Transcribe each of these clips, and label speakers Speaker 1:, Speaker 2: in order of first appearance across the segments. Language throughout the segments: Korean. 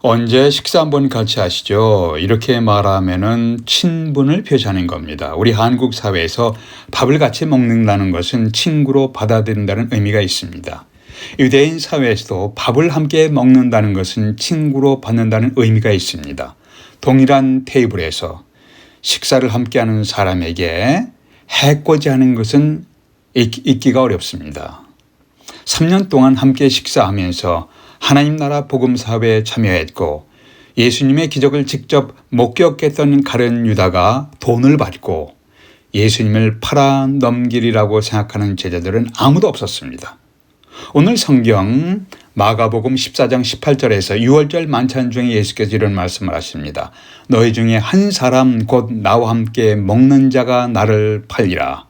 Speaker 1: 언제 식사 한번 같이 하시죠? 이렇게 말하면은 친분을 표시하는 겁니다. 우리 한국 사회에서 밥을 같이 먹는다는 것은 친구로 받아들인다는 의미가 있습니다. 유대인 사회에서도 밥을 함께 먹는다는 것은 친구로 받는다는 의미가 있습니다. 동일한 테이블에서 식사를 함께하는 사람에게 해코지하는 것은 있기가 어렵습니다. 3년 동안 함께 식사하면서 하나님 나라 복음사회에 참여했고 예수님의 기적을 직접 목격했던 가룟 유다가 돈을 받고 예수님을 팔아넘기리라고 생각하는 제자들은 아무도 없었습니다. 오늘 성경 마가복음 14장 18절에서 유월절 만찬 중에 예수께서 이런 말씀을 하십니다. 너희 중에 한 사람 곧 나와 함께 먹는 자가 나를 팔리라.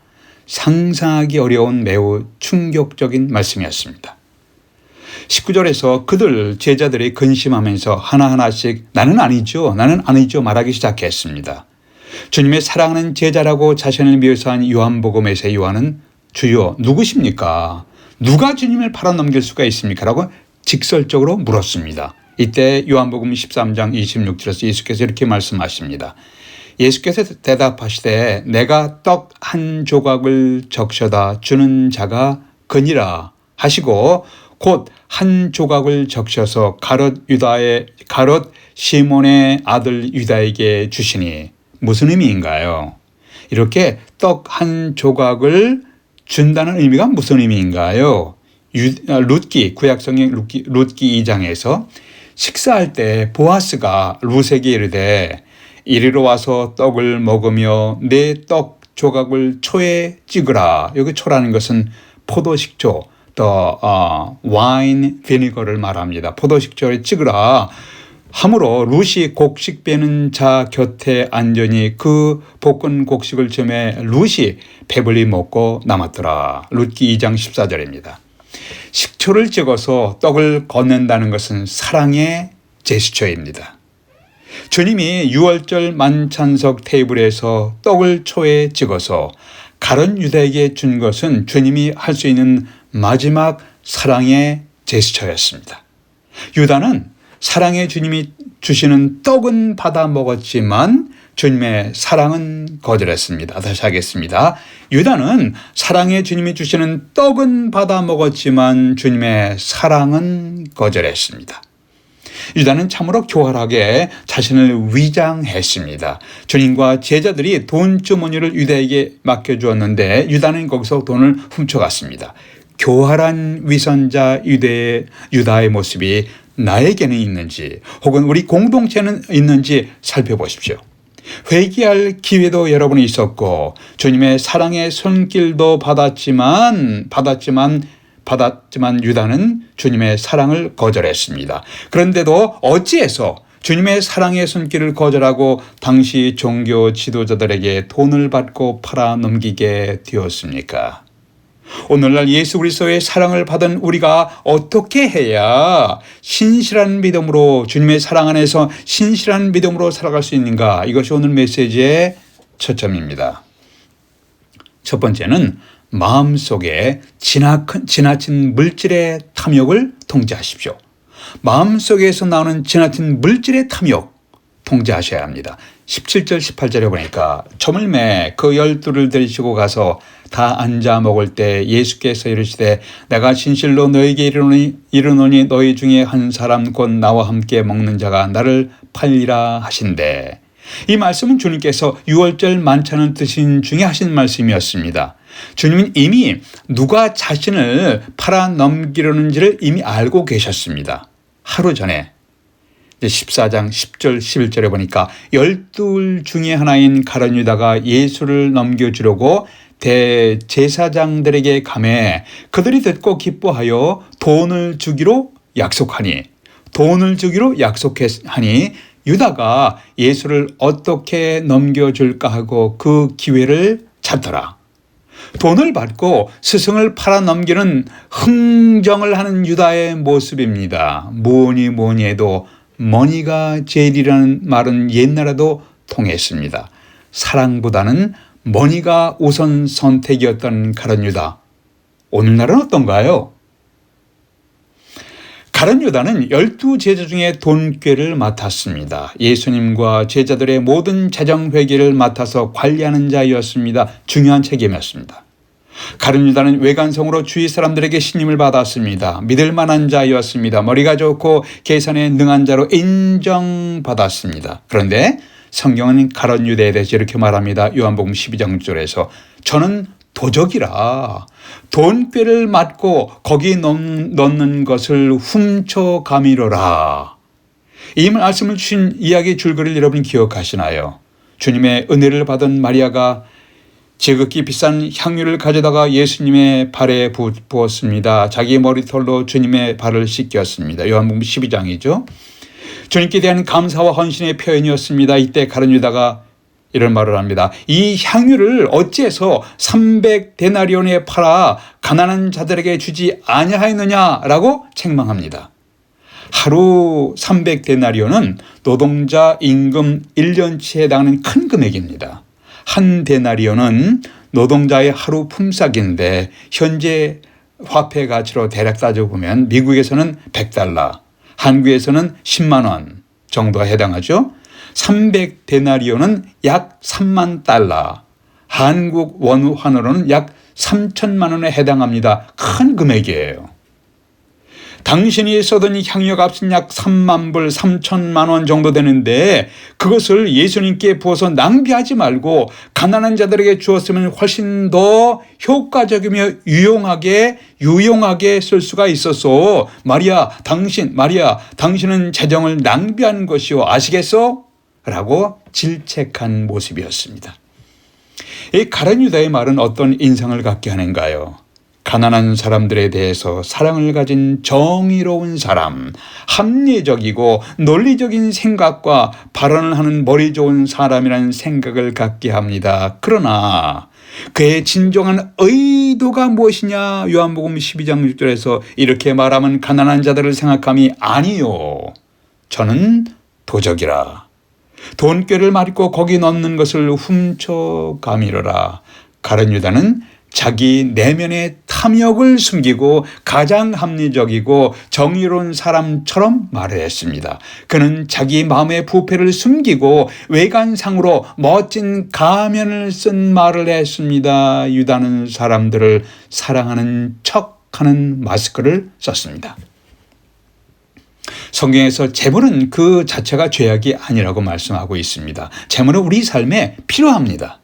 Speaker 1: 상상하기 어려운 매우 충격적인 말씀이었습니다. 19절에서 그들 제자들이 근심하면서 하나하나씩 나는 아니죠 말하기 시작했습니다. 주님의 사랑하는 제자라고 자신을 묘사한 요한복음에서 요한은 주여 누구십니까? 누가 주님을 팔아넘길 수가 있습니까? 라고 직설적으로 물었습니다. 이때 요한복음 13장 26절에서 예수께서 이렇게 말씀하십니다. 예수께서 대답하시되 내가 떡 한 조각을 적셔다 주는 자가 그니라 하시고 곧 한 조각을 적셔서 가롯 시몬의 아들 유다에게 주시니 무슨 의미인가요? 이렇게 떡 한 조각을 준다는 의미가 무슨 의미인가요? 룻기 구약성경 룻기 2장에서 식사할 때 보아스가 룻에게 이르되 이리로 와서 떡을 먹으며 내 떡 조각을 초에 찍으라. 여기 초라는 것은 포도식초 와인 비니거를 말합니다. 포도식초에 찍으라 함으로 룻이 곡식 베는 자 곁에 앉으니 그 볶은 곡식을 점에 룻이 배불리 먹고 남았더라. 룻기 2장 14절입니다. 식초를 찍어서 떡을 건넨다는 것은 사랑의 제스처입니다. 주님이 유월절 만찬석 테이블에서 떡을 초에 찍어서 가룟 유다에게 준 것은 주님이 할 수 있는 마지막 사랑의 제스처였습니다. 유다는 사랑의 주님이 주시는 떡은 받아 먹었지만 주님의 사랑은 거절했습니다. 다시 하겠습니다. 유다는 사랑의 주님이 주시는 떡은 받아 먹었지만 주님의 사랑은 거절했습니다. 유다는 참으로 교활하게 자신을 위장했습니다. 주님과 제자들이 돈 주머니를 유다에게 맡겨주었는데 유다는 거기서 돈을 훔쳐갔습니다. 교활한 위선자 유다의 모습이 나에게는 있는지 혹은 우리 공동체는 있는지 살펴보십시오. 회개할 기회도 여러분이 있었고 주님의 사랑의 손길도 받았지만 유다는 주님의 사랑을 거절했습니다. 그런데도 어찌해서 주님의 사랑의 손길을 거절하고 당시 종교 지도자들에게 돈을 받고 팔아넘기게 되었습니까? 오늘날 예수 그리스도의 사랑을 받은 우리가 어떻게 해야 신실한 믿음으로 주님의 사랑 안에서 신실한 믿음으로 살아갈 수 있는가? 이것이 오늘 메시지의 초점입니다. 첫 번째는 마음속에 지나친 물질의 탐욕을 통제하십시오. 마음속에서 나오는 지나친 물질의 탐욕 통제하셔야 합니다. 17절 18절에 보니까 저물매 그 12를 데리시고 가서 다 앉아 먹을 때 예수께서 이르시되 내가 진실로 너에게 이르노니 너희 중에 한 사람 곧 나와 함께 먹는 자가 나를 팔리라 하신대. 이 말씀은 주님께서 유월절 만찬을 드신 중에 하신 말씀이었습니다. 주님은 이미 누가 자신을 팔아넘기려는지를 이미 알고 계셨습니다. 하루 전에 14장 10절 11절에 보니까 12 중에 하나인 가룟 유다가 예수를 넘겨주려고 대제사장들에게 가매 그들이 듣고 기뻐하여 돈을 주기로 약속하니 유다가 예수를 어떻게 넘겨줄까 하고 그 기회를 찾더라. 돈을 받고 스승을 팔아넘기는 흥정을 하는 유다의 모습입니다. 뭐니 해도 머니가 제일이라는 말은 옛날에도 통했습니다. 사랑보다는 머니가 우선 선택이었던 가룟 유다. 오늘날은 어떤가요? 가룟 유다는 12제자 중에 돈꾀를 맡았습니다. 예수님과 제자들의 모든 재정 회계를 맡아서 관리하는 자였습니다. 중요한 책임이었습니다. 가룟 유다는 외관성으로 주위 사람들에게 신임을 받았습니다. 믿을 만한 자였습니다. 머리가 좋고 계산에 능한 자로 인정받았습니다. 그런데 성경은 가룟 유다에 대해서 이렇게 말합니다. 요한복음 12장 6절에서 저는 도적이라 돈꾀를 맡고 거기 넣는 것을 훔쳐가미로라. 이 말씀을 주신 이야기 줄거리를 여러분 기억하시나요? 주님의 은혜를 받은 마리아가 지극히 비싼 향유를 가져다가 예수님의 발에 부었습니다. 자기 머리털로 주님의 발을 씻겼습니다. 요한복음 12장이죠. 주님께 대한 감사와 헌신의 표현이었습니다. 이때 가룟 유다가 이런 말을 합니다. 이 향유를 어찌해서 300데나리온에 팔아 가난한 자들에게 주지 아니하였느냐라고 책망합니다. 하루 300데나리온은 노동자 임금 1년치에 해당하는 큰 금액입니다. 한 데나리온은 노동자의 하루 품삯인데 현재 화폐 가치로 대략 따져보면 미국에서는 $100, 한국에서는 10만 원 정도가 해당하죠. 300데나리온은 약 3만 달러, 한국 원환으로는 약 3천만 원에 해당합니다. 큰 금액이에요. 당신이 써던 향유 값은 약 3만 불, 3천만 원 정도 되는데 그것을 예수님께 부어서 낭비하지 말고 가난한 자들에게 주었으면 훨씬 더 효과적이며 유용하게 쓸 수가 있었어. 마리아, 당신은 재정을 낭비하는 것이오. 아시겠어? 라고 질책한 모습이었습니다. 이 가룟 유다의 말은 어떤 인상을 갖게 하는가요? 가난한 사람들에 대해서 사랑을 가진 정의로운 사람, 합리적이고 논리적인 생각과 발언을 하는 머리 좋은 사람이라는 생각을 갖게 합니다. 그러나 그의 진정한 의도가 무엇이냐? 요한복음 12장 6절에서 이렇게 말하면 가난한 자들을 생각함이 아니요. 저는 도적이라. 돈꾀를 맡고 거기 넣는 것을 훔쳐가미로라. 가룟 유다는 자기 내면의 탐욕을 숨기고 가장 합리적이고 정의로운 사람처럼 말을 했습니다. 그는 자기 마음의 부패를 숨기고 외관상으로 멋진 가면을 쓴 말을 했습니다. 유다는 사람들을 사랑하는 척하는 마스크를 썼습니다. 성경에서 재물은 그 자체가 죄악이 아니라고 말씀하고 있습니다. 재물은 우리 삶에 필요합니다.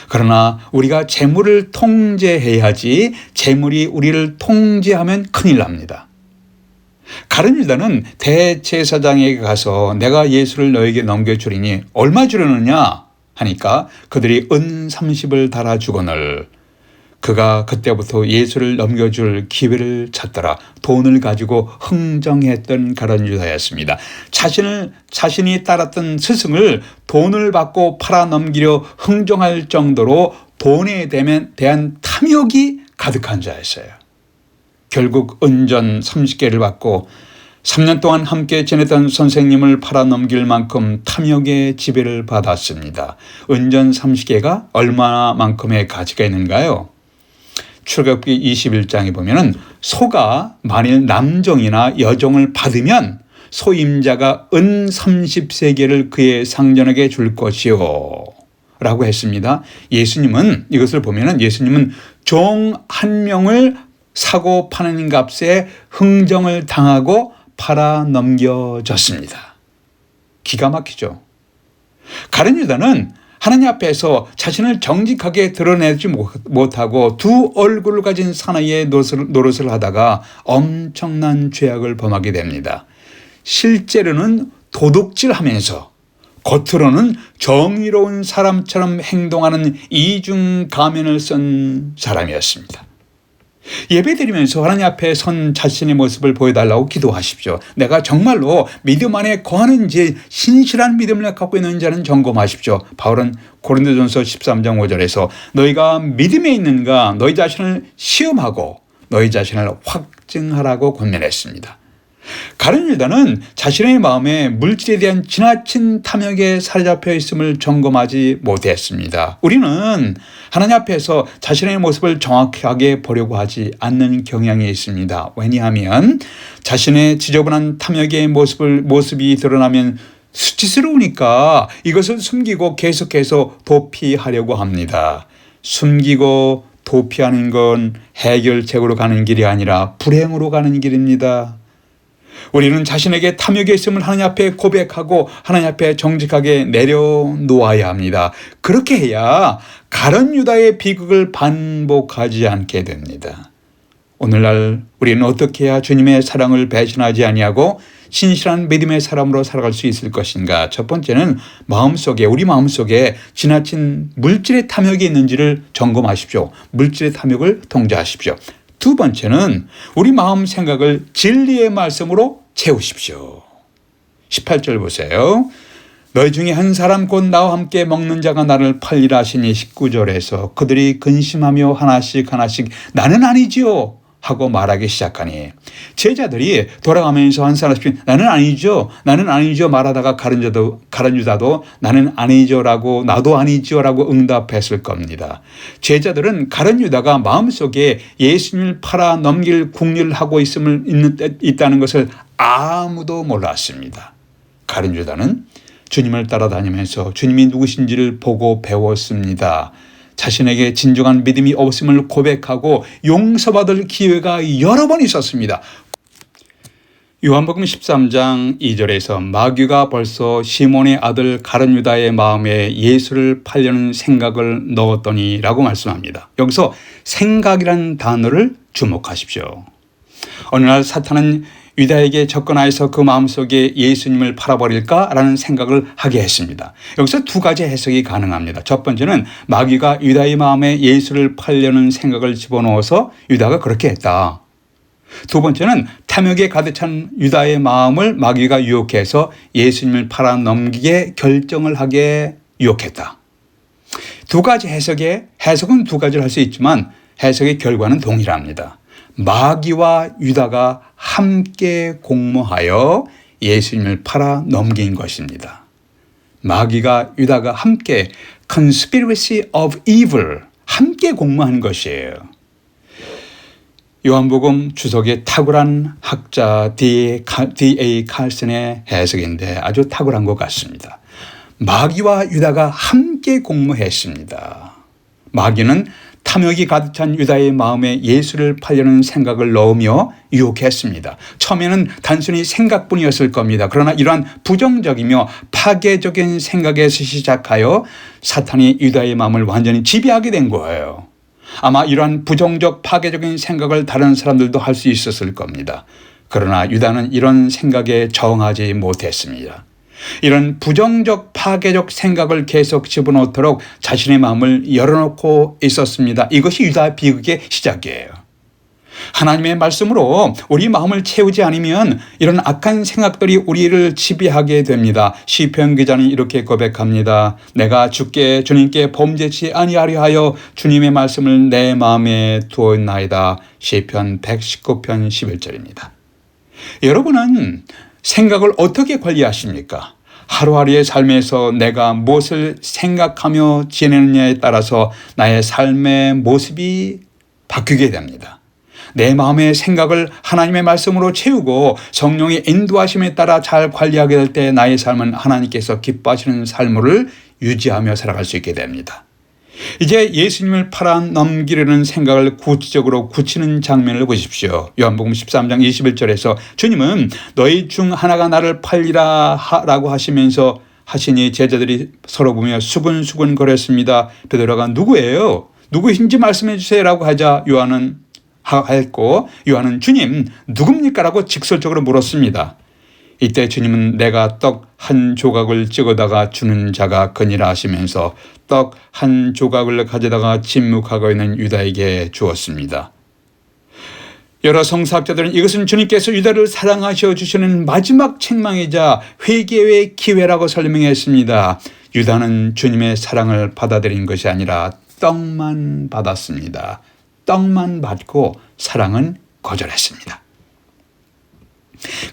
Speaker 1: 그러나 우리가 재물을 통제해야지 재물이 우리를 통제하면 큰일 납니다. 가룟 유다는 대제사장에게 가서 내가 예수를 너에게 넘겨주리니 얼마 주려느냐 하니까 그들이 은 30을 달아주거늘 그가 그때부터 예수를 넘겨줄 기회를 찾더라. 돈을 가지고 흥정했던 가룟 유다였습니다. 자신이 따랐던 스승을 돈을 받고 팔아 넘기려 흥정할 정도로 돈에 대한 탐욕이 가득한 자였어요. 결국 은전 30개를 받고 3년 동안 함께 지냈던 선생님을 팔아 넘길 만큼 탐욕의 지배를 받았습니다. 은전 30개가 얼마만큼의 가치가 있는가요? 출애굽기 21장에 보면은 소가 만일 남종이나 여종을 받으면 소임자가 은 30세겔을 그의 상전에게 줄 것이요 라고 했습니다. 이것을 보면은 예수님은 종 한 명을 사고 파는 값에 흥정을 당하고 팔아 넘겨졌습니다. 기가 막히죠. 가룟 유다는 하나님 앞에서 자신을 정직하게 드러내지 못하고 두 얼굴을 가진 사나이의 노릇을 하다가 엄청난 죄악을 범하게 됩니다. 실제로는 도둑질하면서 겉으로는 정의로운 사람처럼 행동하는 이중 가면을 쓴 사람이었습니다. 예배드리면서 하나님 앞에 선 자신의 모습을 보여달라고 기도하십시오. 내가 정말로 믿음 안에 거하는지 신실한 믿음을 갖고 있는 자는 점검하십시오. 바울은 고린도전서 13장 5절에서 너희가 믿음에 있는가 너희 자신을 시험하고 너희 자신을 확증하라고 권면했습니다. 가룟 유다는 자신의 마음에 물질에 대한 지나친 탐욕에 사로잡혀 있음을 점검하지 못했습니다. 우리는 하나님 앞에서 자신의 모습을 정확하게 보려고 하지 않는 경향이 있습니다. 왜냐하면 자신의 지저분한 탐욕의 모습이 드러나면 수치스러우니까 이것을 숨기고 계속해서 도피하려고 합니다. 숨기고 도피하는 건 해결책으로 가는 길이 아니라 불행으로 가는 길입니다. 우리는 자신에게 탐욕이 있음을 하나님 앞에 고백하고 하나님 앞에 정직하게 내려놓아야 합니다. 그렇게 해야 가룟 유다의 비극을 반복하지 않게 됩니다. 오늘날 우리는 어떻게 해야 주님의 사랑을 배신하지 아니하고 신실한 믿음의 사람으로 살아갈 수 있을 것인가? 첫 번째는 우리 마음속에 지나친 물질의 탐욕이 있는지를 점검하십시오. 물질의 탐욕을 통제하십시오. 두 번째는 우리 마음 생각을 진리의 말씀으로 채우십시오. 18절 보세요. 너희 중에 한 사람 곧 나와 함께 먹는 자가 나를 팔리라 하시니 19절에서 그들이 근심하며 하나씩 나는 아니지요 하고 말하기 시작하니 제자들이 돌아가면서 한 사람씩 나는 아니죠 말하다가 가룟 유다도 나는 아니죠라고 나도 아니죠라고 응답했을 겁니다. 제자들은 가룟 유다가 마음속에 예수님을 팔아 넘길 궁리를 하고 있다는 것을 아무도 몰랐습니다. 가룟 유다는 주님을 따라다니면서 주님이 누구신지를 보고 배웠습니다. 자신에게 진정한 믿음이 없음을 고백하고 용서받을 기회가 여러 번 있었습니다. 요한복음 13장 2절에서 마귀가 벌써 시몬의 아들 가룟 유다의 마음에 예수를 팔려는 생각을 넣었더니 라고 말씀합니다. 여기서 생각이라는 단어를 주목하십시오. 어느 날 사탄은 유다에게 접근하여서 그 마음속에 예수님을 팔아버릴까라는 생각을 하게 했습니다. 여기서 두 가지 해석이 가능합니다. 첫 번째는 마귀가 유다의 마음에 예수를 팔려는 생각을 집어넣어서 유다가 그렇게 했다. 두 번째는 탐욕에 가득 찬 유다의 마음을 마귀가 유혹해서 예수님을 팔아 넘기게 결정을 하게 유혹했다. 두 가지 해석은 두 가지를 할 수 있지만 해석의 결과는 동일합니다. 마귀와 유다가 함께 공모하여 예수님을 팔아 넘긴 것입니다. 마귀가 유다가 함께 conspiracy of evil 함께 공모한 것이에요. 요한복음 주석의 탁월한 학자 D.A. 칼슨의 해석인데 아주 탁월한 것 같습니다. 마귀와 유다가 함께 공모했습니다. 마귀는 탐욕이 가득 찬 유다의 마음에 예수를 팔려는 생각을 넣으며 유혹했습니다. 처음에는 단순히 생각뿐이었을 겁니다. 그러나 이러한 부정적이며 파괴적인 생각에서 시작하여 사탄이 유다의 마음을 완전히 지배하게 된 거예요. 아마 이러한 부정적 파괴적인 생각을 다른 사람들도 할 수 있었을 겁니다. 그러나 유다는 이런 생각에 저항하지 못했습니다. 이런 부정적 파괴적 생각을 계속 집어넣도록 자신의 마음을 열어놓고 있었습니다. 이것이 유다 비극의 시작이에요. 하나님의 말씀으로 우리 마음을 채우지 않으면 이런 악한 생각들이 우리를 지배하게 됩니다. 시편 기자는 이렇게 고백합니다. 내가 주님께 범죄치 아니하려 하여 주님의 말씀을 내 마음에 두었나이다. 시편 119편 11절입니다. 여러분은 생각을 어떻게 관리하십니까? 하루하루의 삶에서 내가 무엇을 생각하며 지내느냐에 따라서 나의 삶의 모습이 바뀌게 됩니다. 내 마음의 생각을 하나님의 말씀으로 채우고 성령의 인도하심에 따라 잘 관리하게 될 때 나의 삶은 하나님께서 기뻐하시는 삶을 유지하며 살아갈 수 있게 됩니다. 이제 예수님을 팔아 넘기려는 생각을 구체적으로 굳히는 장면을 보십시오. 요한복음 13장 21절에서 주님은 너희 중 하나가 나를 팔리라 라고 하시니 제자들이 서로 보며 수근수근 거렸습니다. 베드로가 누구예요? 누구신지 말씀해 주세요 라고 하자 요한은 주님 누굽니까? 라고 직설적으로 물었습니다. 이때 주님은 내가 떡 한 조각을 찍어다가 주는 자가 그니라 하시면서 떡 한 조각을 가져다가 침묵하고 있는 유다에게 주었습니다. 여러 성사학자들은 이것은 주님께서 유다를 사랑하셔 주시는 마지막 책망이자 회개의 기회라고 설명했습니다. 유다는 주님의 사랑을 받아들인 것이 아니라 떡만 받았습니다. 떡만 받고 사랑은 거절했습니다.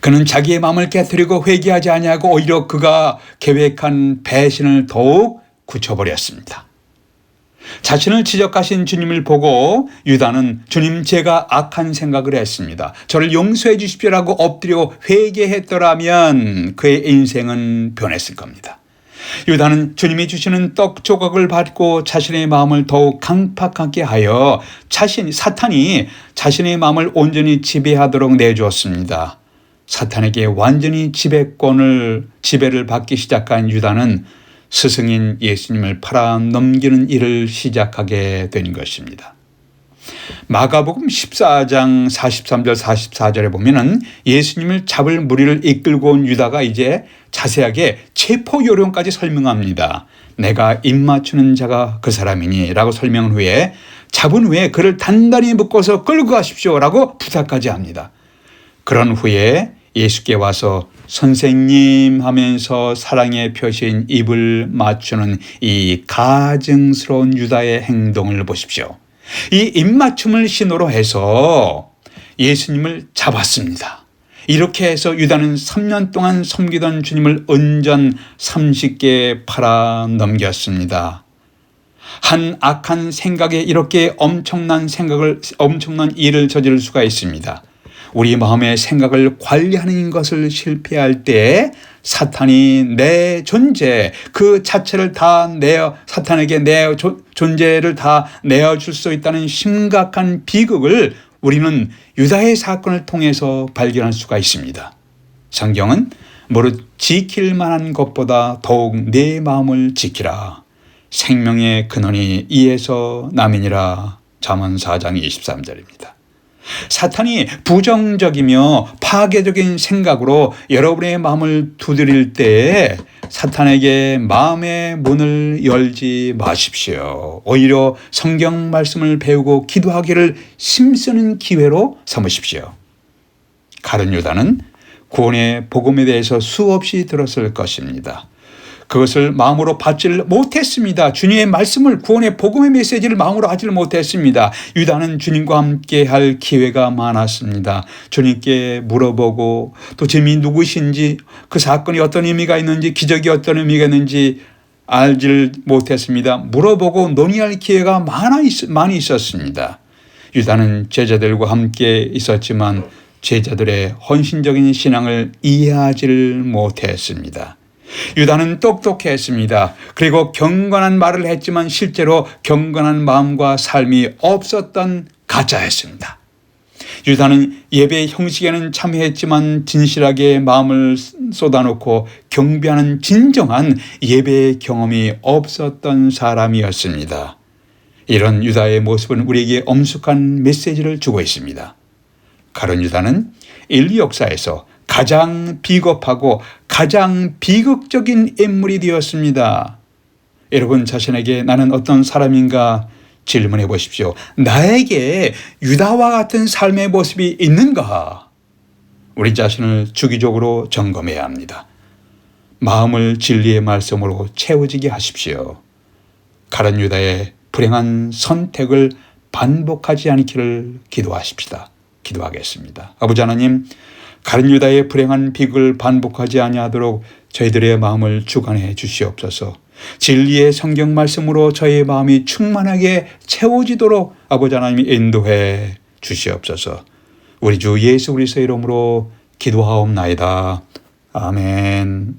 Speaker 1: 그는 자기의 마음을 깨뜨리고 회개하지 아니하고 오히려 그가 계획한 배신을 더욱 굳혀버렸습니다. 자신을 지적하신 주님을 보고 유다는 주님, 제가 악한 생각을 했습니다. 저를 용서해 주십시오라고 엎드려 회개했더라면 그의 인생은 변했을 겁니다. 유다는 주님이 주시는 떡 조각을 받고 자신의 마음을 더욱 강팍하게 하여 사탄이 자신의 마음을 온전히 지배하도록 내주었습니다. 사탄에게 완전히 지배를 받기 시작한 유다는 스승인 예수님을 팔아 넘기는 일을 시작하게 된 것입니다. 마가복음 14장 43절 44절에 보면은 예수님을 잡을 무리를 이끌고 온 유다가 이제 자세하게 체포 요령까지 설명합니다. 내가 입 맞추는 자가 그 사람이니 라고 설명한 후에 잡은 후에 그를 단단히 묶어서 끌고 가십시오 라고 부탁까지 합니다. 그런 후에 예수께 와서 선생님 하면서 사랑의 표시인 입을 맞추는 이 가증스러운 유다의 행동을 보십시오. 이 입맞춤을 신호로 해서 예수님을 잡았습니다. 이렇게 해서 유다는 3년 동안 섬기던 주님을 은전 30개 팔아 넘겼습니다. 한 악한 생각에 이렇게 엄청난 일을 저지를 수가 있습니다. 우리 마음의 생각을 관리하는 것을 실패할 때 사탄이 내 존재 그 자체를 다 사탄에게 내 존재를 다 내어줄 수 있다는 심각한 비극을 우리는 유다의 사건을 통해서 발견할 수가 있습니다. 성경은 무릇 지킬 만한 것보다 더욱 내 마음을 지키라. 생명의 근원이 이에서 남이니라. 잠언 4장 23절입니다. 사탄이 부정적이며 파괴적인 생각으로 여러분의 마음을 두드릴 때 사탄에게 마음의 문을 열지 마십시오. 오히려 성경 말씀을 배우고 기도하기를 힘쓰는 기회로 삼으십시오. 가룟 유다는 구원의 복음에 대해서 수없이 들었을 것입니다. 그것을 마음으로 받지를 못했습니다. 주님의 말씀을, 구원의 복음의 메시지를 마음으로 하지를 못했습니다. 유다는 주님과 함께 할 기회가 많았습니다. 주님께 물어보고 또 주님이 누구신지, 그 사건이 어떤 의미가 있는지, 기적이 어떤 의미가 있는지 알지를 못했습니다. 물어보고 논의할 기회가 많이 있었습니다. 유다는 제자들과 함께 있었지만 제자들의 헌신적인 신앙을 이해하지를 못했습니다. 유다는 똑똑했습니다. 그리고 경건한 말을 했지만 실제로 경건한 마음과 삶이 없었던 가짜였습니다. 유다는 예배 형식에는 참여했지만 진실하게 마음을 쏟아놓고 경배하는 진정한 예배 경험이 없었던 사람이었습니다. 이런 유다의 모습은 우리에게 엄숙한 메시지를 주고 있습니다. 가룟 유다는 인류 역사에서 가장 비겁하고 가장 비극적인 인물이 되었습니다. 여러분 자신에게 나는 어떤 사람인가 질문해 보십시오. 나에게 유다와 같은 삶의 모습이 있는가? 우리 자신을 주기적으로 점검해야 합니다. 마음을 진리의 말씀으로 채워지게 하십시오. 가룟 유다의 불행한 선택을 반복하지 않기를 기도하십시다. 기도하겠습니다. 아버지 하나님, 가룟 유다의 불행한 비극을 반복하지 아니하도록 저희들의 마음을 주관해 주시옵소서. 진리의 성경 말씀으로 저희의 마음이 충만하게 채워지도록 아버지 하나님이 인도해 주시옵소서. 우리 주 예수 그리스도의 이름으로 기도하옵나이다. 아멘.